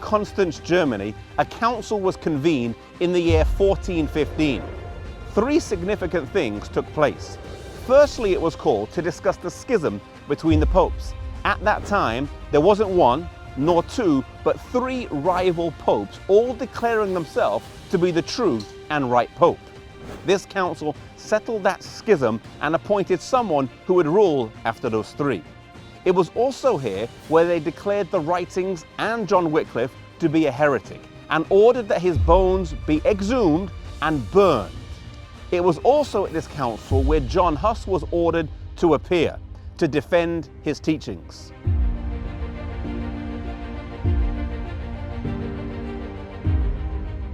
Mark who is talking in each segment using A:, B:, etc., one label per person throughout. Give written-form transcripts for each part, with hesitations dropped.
A: Constance, Germany, a council was convened in the year 1415. Three significant things took place. Firstly, it was called to discuss the schism between the popes. At that time, there wasn't one, nor two, but three rival popes, all declaring themselves to be the true and right pope. This council settled that schism and appointed someone who would rule after those three. It was also here where they declared the writings and John Wycliffe to be a heretic and ordered that his bones be exhumed and burned. It was also at this council where John Huss was ordered to appear to defend his teachings.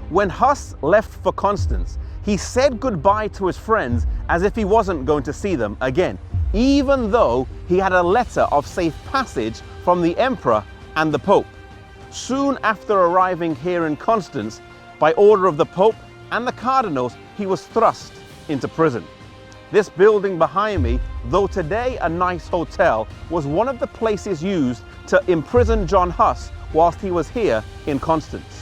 A: When Huss left for Constance, he said goodbye to his friends as if he wasn't going to see them again, even though he had a letter of safe passage from the emperor and the pope. Soon after arriving here in Constance, by order of the pope and the cardinals, he was thrust into prison. This building behind me, though today a nice hotel, was one of the places used to imprison John Huss whilst he was here in Constance.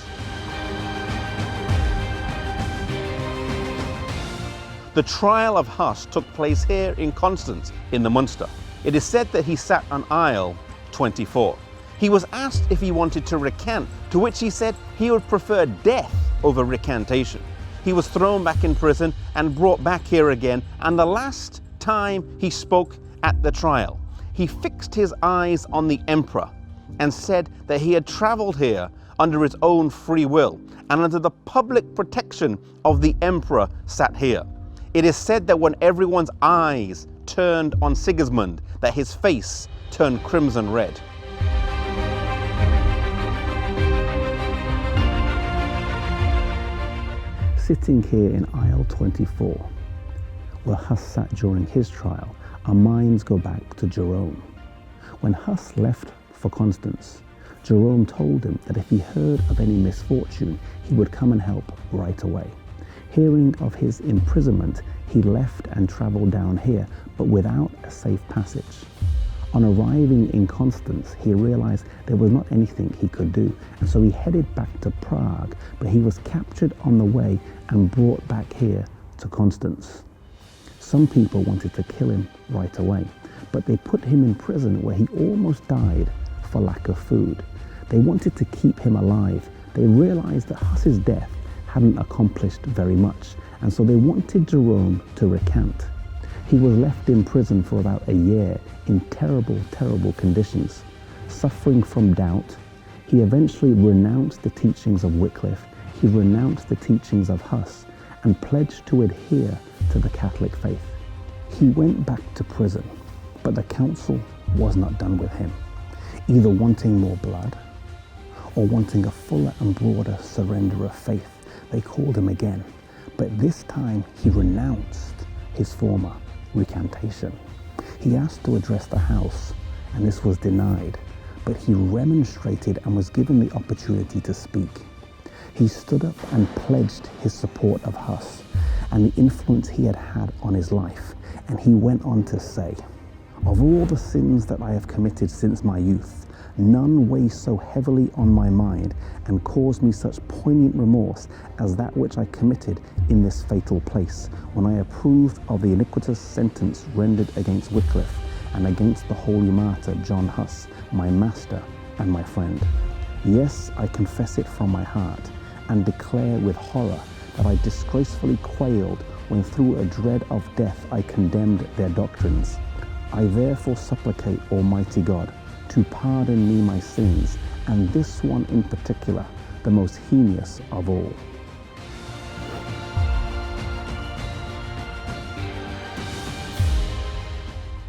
A: The trial of Huss took place here in Constance in the Munster. It is said that he sat on aisle 24. He was asked if he wanted to recant, to which he said he would prefer death over recantation. He was thrown back in prison and brought back here again, and the last time he spoke at the trial, he fixed his eyes on the emperor and said that he had traveled here under his own free will and under the public protection of the emperor sat here. It is said that when everyone's eyes turned on Sigismund, that his face turned crimson red.
B: Sitting here in aisle 24, where Huss sat during his trial, our minds go back to Jeronim. When Huss left for Constance, Jeronim told him that if he heard of any misfortune, he would come and help right away. Hearing of his imprisonment, he left and travelled down here, but without a safe passage. On arriving in Constance, he realised there was not anything he could do, and so he headed back to Prague, but he was captured on the way and brought back here to Constance. Some people wanted to kill him right away, but they put him in prison where he almost died for lack of food. They wanted to keep him alive. They realised that Huss's death hadn't accomplished very much, and so they wanted Jeronim to recant. He was left in prison for about a year in terrible, terrible conditions. Suffering from doubt, he eventually renounced the teachings of Wycliffe, he renounced the teachings of Huss, and pledged to adhere to the Catholic faith. He went back to prison, but the council was not done with him, either wanting more blood or wanting a fuller and broader surrender of faith. They called him again, but this time he renounced his former recantation. He asked to address the House, and this was denied, but he remonstrated and was given the opportunity to speak. He stood up and pledged his support of Huss and the influence he had had on his life, and he went on to say, "Of all the sins that I have committed since my youth, none weigh so heavily on my mind and cause me such poignant remorse as that which I committed in this fatal place, when I approved of the iniquitous sentence rendered against Wycliffe and against the holy martyr John Huss, my master and my friend. Yes, I confess it from my heart and declare with horror that I disgracefully quailed when through a dread of death I condemned their doctrines. I therefore supplicate Almighty God to pardon me my sins, and this one in particular, the most heinous of all."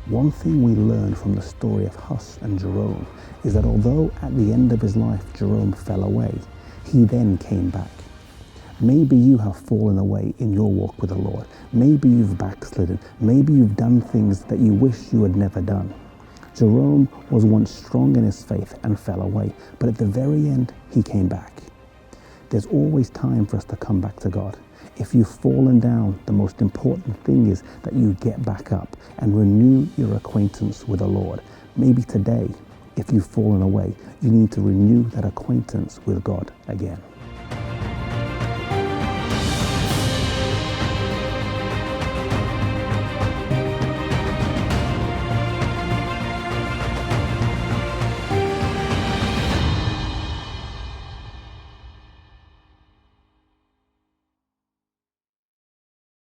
B: One thing we learn from the story of Huss and Jeronim is that although at the end of his life Jeronim fell away, he then came back. Maybe you have fallen away in your walk with the Lord. Maybe you've backslidden. Maybe you've done things that you wish you had never done. Jeronim was once strong in his faith and fell away, but at the very end, he came back. There's always time for us to come back to God. If you've fallen down, the most important thing is that you get back up and renew your acquaintance with the Lord. Maybe today If you've fallen away, you need to renew that acquaintance with God again.